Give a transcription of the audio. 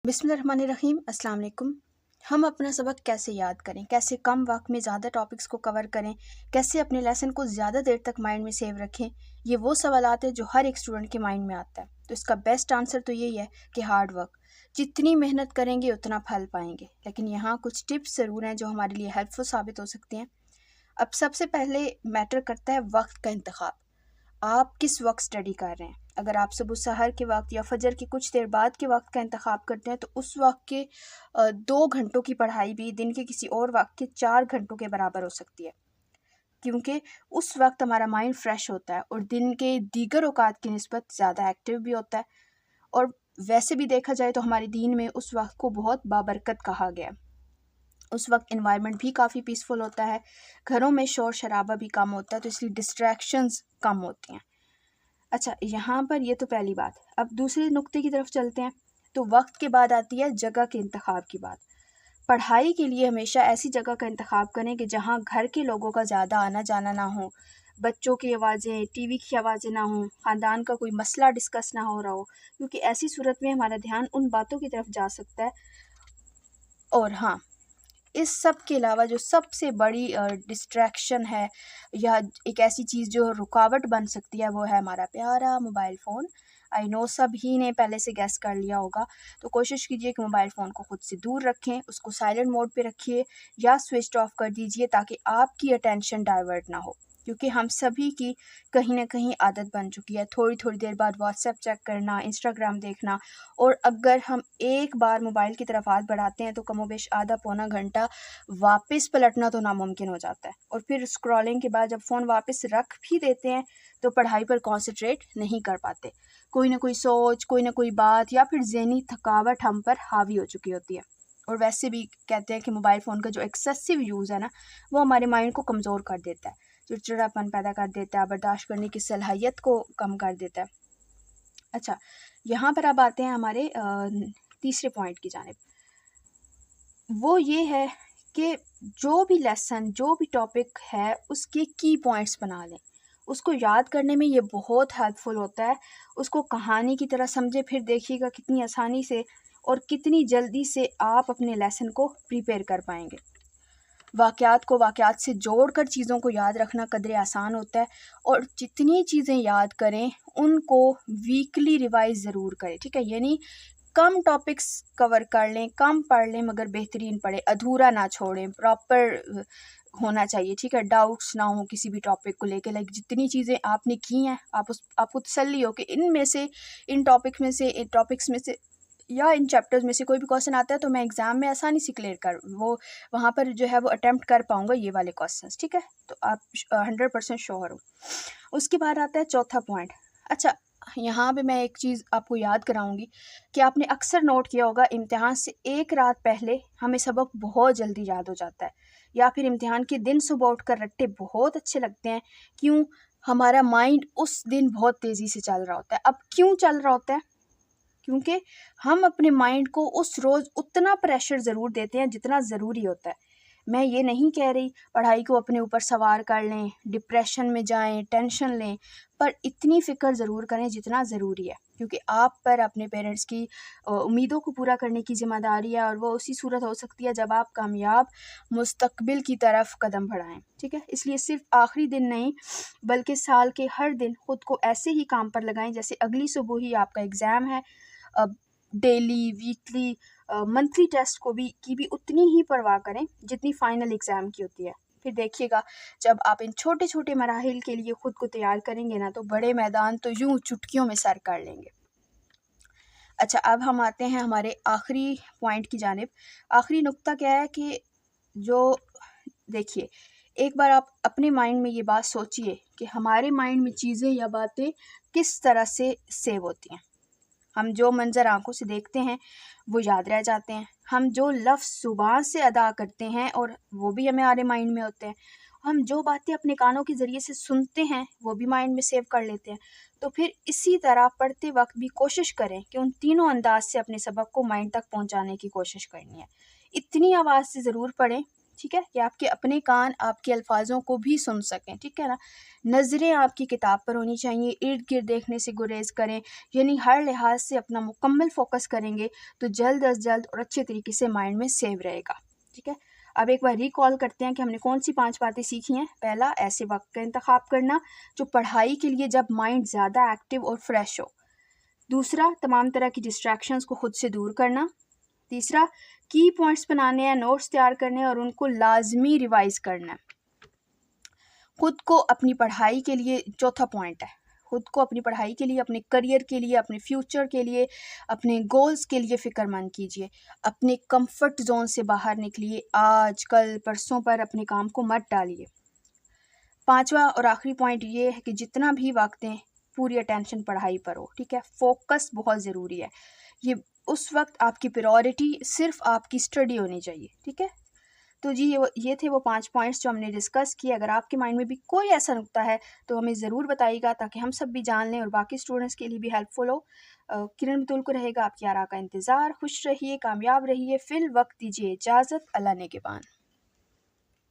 बिस्मिल्लाहिर्रहमानिर्रहीम। अस्सलाम वालेकुम। हम अपना सबक कैसे याद करें, कैसे कम वक्त में ज़्यादा टॉपिक्स को कवर करें, कैसे अपने लेसन को ज़्यादा देर तक माइंड में सेव रखें, ये वो सवालात हैं जो हर एक स्टूडेंट के माइंड में आता है। तो इसका बेस्ट आंसर तो यही है कि हार्ड वर्क। जितनी मेहनत करेंगे उतना फल पाएंगे। लेकिन यहाँ कुछ टिप्स ज़रूर हैं जो हमारे लिए हेल्पफुल साबित हो सकती हैं। अब सबसे पहले मैटर करता है वक्त का इंतखाब। आप किस वक्त स्टडी कर रहे हैं। अगर आप सुबह सहर के वक्त या फजर के कुछ देर बाद के वक्त का इंतखाब करते हैं तो उस वक्त के 2 घंटों की पढ़ाई भी दिन के किसी और वक्त के 4 घंटों के बराबर हो सकती है, क्योंकि उस वक्त हमारा माइंड फ्रेश होता है और दिन के दीगर औकात की निस्बत ज़्यादा एक्टिव भी होता है। और वैसे भी देखा जाए तो हमारे दीन में उस वक्त को बहुत बाबरकत कहा गया है। उस वक्त इन्वायरमेंट भी काफ़ी पीसफुल होता है, घरों में शोर शराबा भी कम होता है, तो इसलिए डिस्ट्रैक्शंस कम होती हैं। अच्छा, यहाँ पर ये तो पहली बात। अब दूसरे नुक्ते की तरफ चलते हैं। तो वक्त के बाद आती है जगह के इंतखाब की बात। पढ़ाई के लिए हमेशा ऐसी जगह का इंतखाब करें कि जहाँ घर के लोगों का ज़्यादा आना जाना ना हो, बच्चों की आवाज़ें, टीवी की आवाज़ें ना हो, ख़ानदान का कोई मसला डिस्कस ना हो रहा हो, क्योंकि ऐसी सूरत में हमारा ध्यान उन बातों की तरफ जा सकता है। और हाँ, इस सब के अलावा जो सबसे बड़ी डिस्ट्रैक्शन है या एक ऐसी चीज़ जो रुकावट बन सकती है, वो है हमारा प्यारा मोबाइल फ़ोन। आई नो सभी ने पहले से गैस कर लिया होगा। तो कोशिश कीजिए कि मोबाइल फ़ोन को ख़ुद से दूर रखें, उसको साइलेंट मोड पे रखिए या स्विच ऑफ कर दीजिए ताकि आपकी अटेंशन डाइवर्ट ना हो, क्योंकि हम सभी की कहीं ना कहीं आदत बन चुकी है थोड़ी थोड़ी देर बाद व्हाट्सएप चेक करना, इंस्टाग्राम देखना। और अगर हम एक बार मोबाइल की तरफ हाथ बढ़ाते हैं तो कमोबेश आधा पौना घंटा वापस पलटना तो नामुमकिन हो जाता है। और फिर स्क्रॉलिंग के बाद जब फ़ोन वापस रख भी देते हैं तो पढ़ाई पर कॉन्सेंट्रेट नहीं कर पाते। कोई ना कोई सोच, कोई ना कोई बात या फिर ज़हनी थकावट हम पर हावी हो चुकी होती है। और वैसे भी कहते हैं कि मोबाइल फ़ोन का जो एक्सेसिव यूज़ है ना, वो हमारे माइंड को कमज़ोर कर देता है, चिड़चिड़ापन पैदा कर देता है, बर्दाश्त करने की सलाहियत को कम कर देता है। अच्छा, यहाँ पर अब आते हैं हमारे तीसरे पॉइंट की जानिब। वो ये है कि जो भी लेसन, जो भी टॉपिक है, उसके की पॉइंट्स बना लें। उसको याद करने में ये बहुत हेल्पफुल होता है। उसको कहानी की तरह समझे, फिर देखिएगा कितनी आसानी से और कितनी जल्दी से आप अपने लेसन को प्रिपेयर कर पाएंगे। वाक़यात को वाक़यात से जोड़कर चीज़ों को याद रखना कदरे आसान होता है। और जितनी चीज़ें याद करें उनको वीकली रिवाइज़ ज़रूर करें, ठीक है। यानी कम टॉपिक्स कवर कर लें, कम पढ़ लें, मगर बेहतरीन पढ़ें, अधूरा ना छोड़ें, प्रॉपर होना चाहिए, ठीक है। डाउट्स ना हो किसी भी टॉपिक को लेके। लाइक जितनी चीज़ें आपने की हैं, आपको तसल्ली हो कि इनमें से, इन टॉपिक्स में से या इन चैप्टर्स में से कोई भी क्वेश्चन आता है तो मैं एग्ज़ाम में आसानी से क्लियर कर वो वहाँ पर जो है वो अटेम्प्ट कर पाऊँगा ये वाले क्वेश्चंस, ठीक है। तो आप 100% श्योर हो। उसके बाद आता है चौथा पॉइंट। अच्छा, यहाँ पे मैं एक चीज़ आपको याद कराऊंगी कि आपने अक्सर नोट किया होगा, इम्तिहान से एक रात पहले हमें सबक बहुत जल्दी याद हो जाता है, या फिर इम्तिहान के दिन सुबह उठकर रट्टे बहुत अच्छे लगते हैं। क्यों? हमारा माइंड उस दिन बहुत तेज़ी से चल रहा होता है। अब क्यों चल रहा होता है? क्योंकि हम अपने माइंड को उस रोज़ उतना प्रेशर ज़रूर देते हैं जितना ज़रूरी होता है। मैं ये नहीं कह रही पढ़ाई को अपने ऊपर सवार कर लें, डिप्रेशन में जाएं, टेंशन लें, पर इतनी फ़िक्र ज़रूर करें जितना ज़रूरी है, क्योंकि आप पर अपने पेरेंट्स की उम्मीदों को पूरा करने की ज़िम्मेदारी है। और वो उसी सूरत हो सकती है जब आप कामयाब मुस्तकबिल की तरफ कदम बढ़ाएं, ठीक है। इसलिए सिर्फ आखिरी दिन नहीं, बल्कि साल के हर दिन खुद को ऐसे ही काम पर लगाएं जैसे अगली सुबह ही आपका एग्ज़ाम है। डेली, वीकली, मंथली टेस्ट की भी उतनी ही परवाह करें जितनी फ़ाइनल एग्ज़ाम की होती है। फिर देखिएगा जब आप इन छोटे छोटे मराहिल के लिए ख़ुद को तैयार करेंगे ना, तो बड़े मैदान तो यूं चुटकियों में सर कर लेंगे। अच्छा, अब हम आते हैं हमारे आखिरी पॉइंट की जानिब। आखिरी नुक्ता क्या है कि जो देखिए, एक बार आप अपने माइंड में ये बात सोचिए कि हमारे माइंड में चीज़ें या बातें किस तरह से सेव होती हैं। हम जो मंज़र आँखों से देखते हैं वो याद रह जाते हैं। हम जो लफ्ज़ ज़ुबान से अदा करते हैं और वो भी हमारे माइंड में होते हैं। हम जो बातें अपने कानों के ज़रिए से सुनते हैं वो भी माइंड में सेव कर लेते हैं। तो फिर इसी तरह पढ़ते वक्त भी कोशिश करें कि उन तीनों अंदाज से अपने सबक को माइंड तक पहुँचाने की कोशिश करनी है। इतनी आवाज़ से ज़रूर पढ़ें ठीक है, कि आपके अपने कान आपके अल्फाजों को भी सुन सकें, ठीक है ना। नज़रें आपकी किताब पर होनी चाहिए, इर्द गिर्द देखने से गुरेज करें, यानी हर लिहाज से अपना मुकम्मल फोकस करेंगे तो जल्द अज जल्द और अच्छे तरीके से माइंड में सेव रहेगा, ठीक है। अब एक बार रिकॉल करते हैं कि हमने कौन सी 5 बातें सीखी हैं। पहला, ऐसे वक्त का इंतखाब करना जो पढ़ाई के लिए जब माइंड ज़्यादा एक्टिव और फ्रेश हो। दूसरा, तमाम तरह की डिस्ट्रैक्शंस को खुद से दूर करना। तीसरा, की पॉइंट्स बनाने हैं, नोट्स तैयार करने हैं और उनको लाजमी रिवाइज करना है। खुद को अपनी पढ़ाई के लिए, चौथा पॉइंट है, खुद को अपनी पढ़ाई के लिए, अपने करियर के लिए, अपने फ्यूचर के लिए, अपने गोल्स के लिए फ़िक्रमंद कीजिए। अपने कंफर्ट जोन से बाहर निकलिए, आज कल परसों पर अपने काम को मत डालिए। पांचवा और आखिरी पॉइंट ये है कि जितना भी वक्त दें पूरी अटेंशन पढ़ाई पर हो, ठीक है। फोकस बहुत ज़रूरी है, ये उस वक्त आपकी प्रायोरिटी सिर्फ आपकी स्टडी होनी चाहिए, ठीक है। तो जी ये थे वो 5 पॉइंट्स जो हमने डिस्कस किए। अगर आपके माइंड में भी कोई ऐसा नुक्ता है तो हमें ज़रूर बताइएगा ताकि हम सब भी जान लें और बाकी स्टूडेंट्स के लिए भी हेल्पफुल हो। किरण बतूल को रहेगा आपकी आरा का इंतज़ार। खुश रहिए, कामयाब रहिए। फिल वक्त दीजिए इजाज़त। अल्लाह ने के बान।